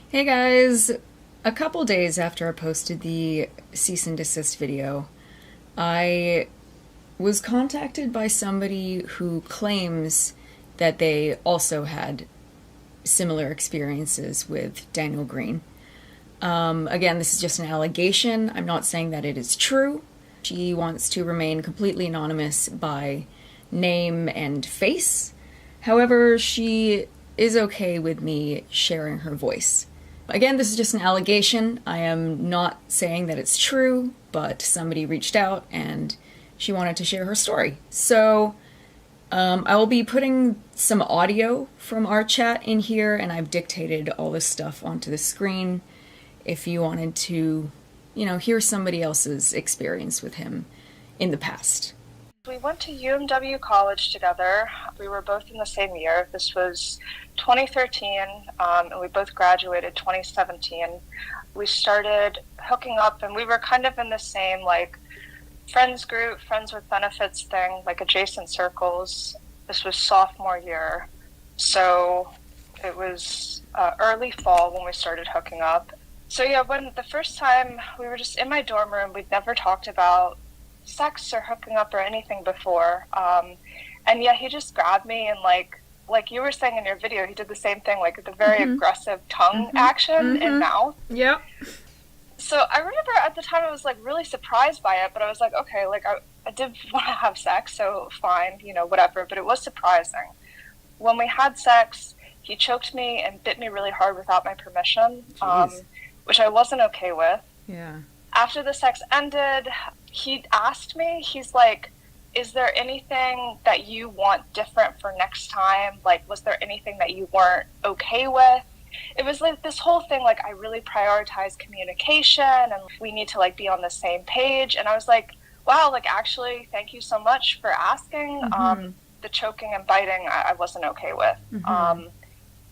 Hey guys! A couple days after I posted the cease and desist video, I was contacted by somebody who claims that they also had similar experiences with Daniel Greene. Again, this is just an allegation. I'm not saying that it is true. She wants to remain completely anonymous by name and face. However, she is okay with me sharing her voice. Again, this is just an allegation. I am not saying that it's true, but somebody reached out and she wanted to share her story. So I will be putting some audio from our chat in here, and I've dictated all this stuff onto the screen if you wanted to, hear somebody else's experience with him in the past. We went to UMW college together. We were both in the same year. This was 2013, and we both graduated 2017. We started hooking up, and we were kind of in the same, friends group, friends with benefits thing, adjacent circles. This was sophomore year. So it was early fall when we started hooking up. So yeah, when the first time we were just in my dorm room, we'd never talked about sex or hooking up or anything before. And yeah, he just grabbed me and like you were saying in your video, he did the same thing, the very aggressive tongue action in mouth. Yep. So I remember at the time I was really really by it, but I was like, okay, I did want to have sex, so fine, whatever. But it was surprising. When we had sex, he choked me and bit me really hard without my permission, which I wasn't okay with. Yeah. After the sex ended, he asked me, he's like, is there anything that you want different for next time? Was there anything that you weren't okay with? It was this whole thing, I really prioritize communication and we need to be on the same page. And I was like, wow, actually, thank you so much for asking. The choking and biting, I wasn't okay with.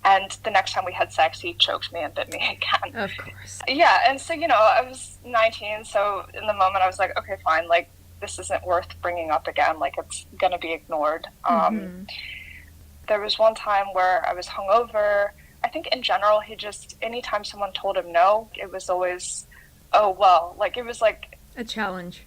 And the next time we had sex, he choked me and bit me again. Of course. Yeah, and so, I was 19, so in the moment I was like, okay, fine, this isn't worth bringing up again, it's gonna be ignored. There was one time where I was hungover. I think in general, he just, anytime someone told him no, it was always, oh, well, it was a challenge.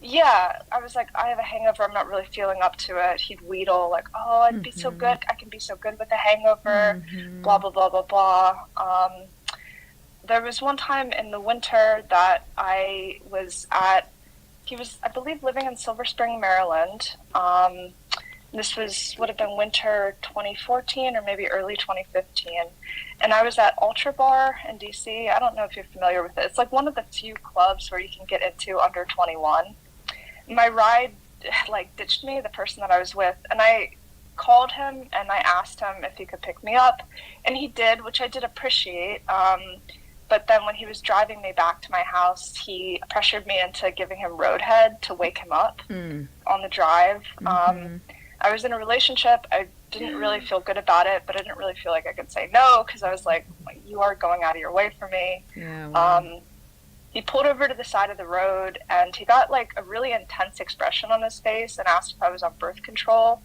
Yeah, I was like, I have a hangover, I'm not really feeling up to it. He'd wheedle, oh, I'd be so good, I can be so good with a hangover, blah, blah, blah, blah, blah. There was one time in the winter that I was at, he was, I believe, living in Silver Spring, Maryland. This would have been winter 2014 or maybe early 2015. And I was at Ultra Bar in DC. I don't know if you're familiar with it. It's one of the few clubs where you can get into under 21. My ride ditched me, the person that I was with, and I called him and I asked him if he could pick me up, and he did, which I did appreciate. But then when he was driving me back to my house, he pressured me into giving him roadhead to wake him up on the drive. I was in a relationship. I didn't really feel good about it, but I didn't really feel like I could say no, because I was like, you are going out of your way for me. Yeah, wow. He pulled over to the side of the road, and he got a really intense expression on his face and asked if I was on birth control.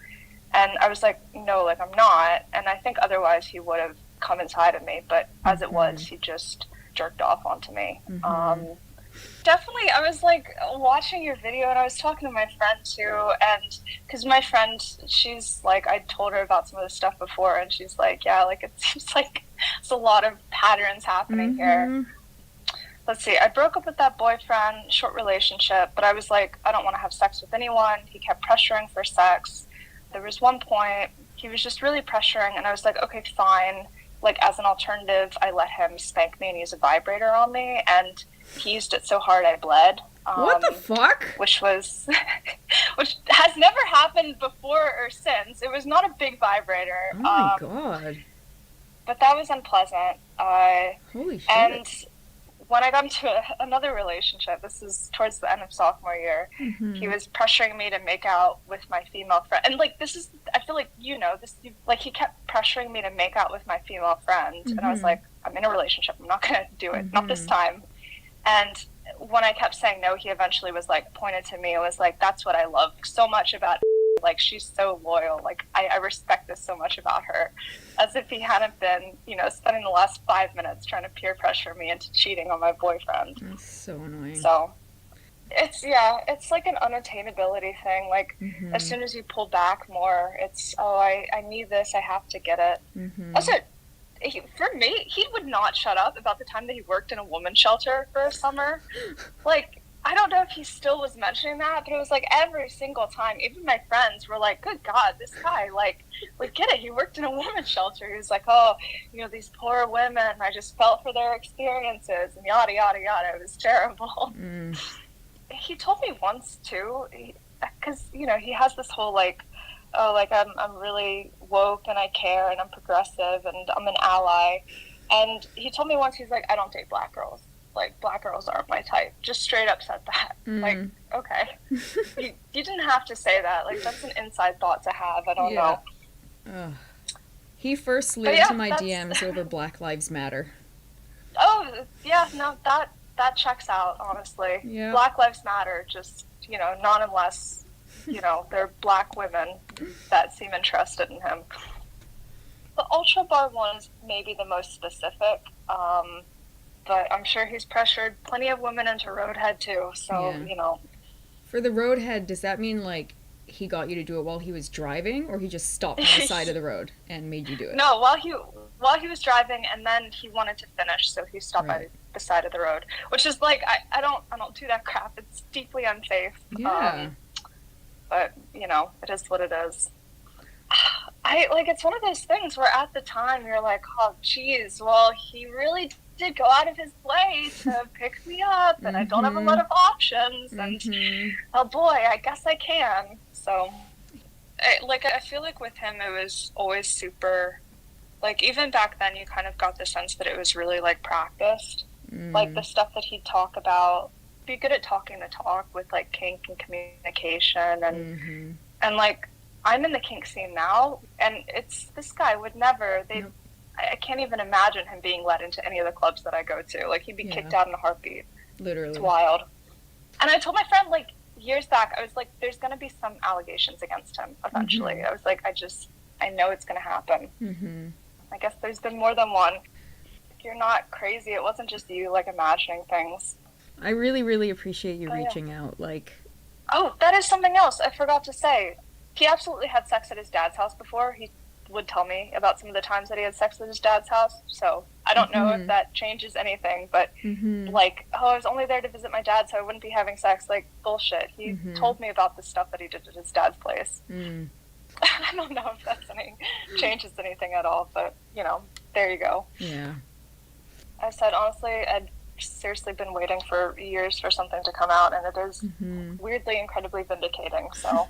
And I was like, no, I'm not. And I think otherwise he would have come inside of me, but as it was, he just jerked off onto me. Definitely, I was watching your video, and I was talking to my friend too, and because my friend, she's I told her about some of the stuff before, and she's like, yeah, it seems like there's a lot of patterns happening here. Let's see, I broke up with that boyfriend, short relationship, but I was like, I don't want to have sex with anyone. He kept pressuring for sex. There was one point, he was just really pressuring, and I was like, okay, fine. As an alternative, I let him spank me and use a vibrator on me, and he used it so hard I bled. What the fuck? Which has never happened before or since. It was not a big vibrator. Oh my god. But that was unpleasant. Holy shit. And when I got into another relationship, this is towards the end of sophomore year, he was pressuring me to make out with my female friend. And this is, I feel like, this, he kept pressuring me to make out with my female friend. And I was like, I'm in a relationship, I'm not going to do it, not this time. And when I kept saying no, he eventually was pointed to me and was like, that's what I love so much about like, she's so loyal. Like, I respect this so much about her. As if he hadn't been, you know, spending the last 5 minutes trying to peer pressure me into cheating on my boyfriend. That's so annoying. So, it's like an unattainability thing. Like, as soon as you pull back more, it's, I need this, I have to get it. Also, for me, he would not shut up about the time that he worked in a woman's shelter for a summer. Like, I don't know if he still was mentioning that, but it was like every single time, even my friends were like, good God, this guy, like, we get it, he worked in a women's shelter. He was like, oh, you know, these poor women, I just felt for their experiences, and yada, yada, yada. It was terrible. He told me once, too, because, you know, he has this whole, like, oh, like, I'm really woke and I care and I'm progressive and I'm an ally. And he told me once, he's like, I don't date black girls. Like, black girls aren't my type. Just straight up said that. Like, okay. you didn't have to say that. Like, that's an inside thought to have. I don't know. He first slid into my DMs over Black Lives Matter. Oh, yeah, no, that checks out, honestly. Yeah. Black Lives Matter, just, you know, not unless, you know, they're black women that seem interested in him. The Ultra Bar one is maybe the most specific, but I'm sure he's pressured plenty of women into Roadhead too, so, you know. For the Roadhead, does that mean, like, he got you to do it while he was driving, or he just stopped on the side of the road and made you do it? No, while he was driving, and then he wanted to finish, so he stopped by the side of the road, which is like, I don't do that crap. It's deeply unsafe. Yeah. But, you know, it is what it is. It's one of those things where at the time you're like, oh, geez, well, he really did go out of his way to pick me up, and I don't have a lot of options, and oh boy, I guess I can. So, I feel like with him, it was always super, like, even back then, you kind of got the sense that it was really, like, practiced. Like, the stuff that he'd talk about, be good at talking the talk with, like, kink and communication, and like, I'm in the kink scene now, and this guy would never, I can't even imagine him being let into any of the clubs that I go to. Like, he'd be kicked out in a heartbeat. Literally. It's wild. And I told my friend, like, years back, I was like, there's going to be some allegations against him eventually. I was like, I know it's going to happen. I guess there's been more than one. You're not crazy. It wasn't just you, like, imagining things. I really, really appreciate you reaching out. Like, oh, that is something else I forgot to say. He absolutely had sex at his dad's house before. He would tell me about some of the times that he had sex at his dad's house. So I don't know if that changes anything, but like, oh, I was only there to visit my dad, so I wouldn't be having sex. Like, bullshit. He told me about the stuff that he did at his dad's place. I don't know if that's changes anything at all, but, you know, there you go. Yeah. I said, honestly, I'd seriously been waiting for years for something to come out, and it is weirdly incredibly vindicating, so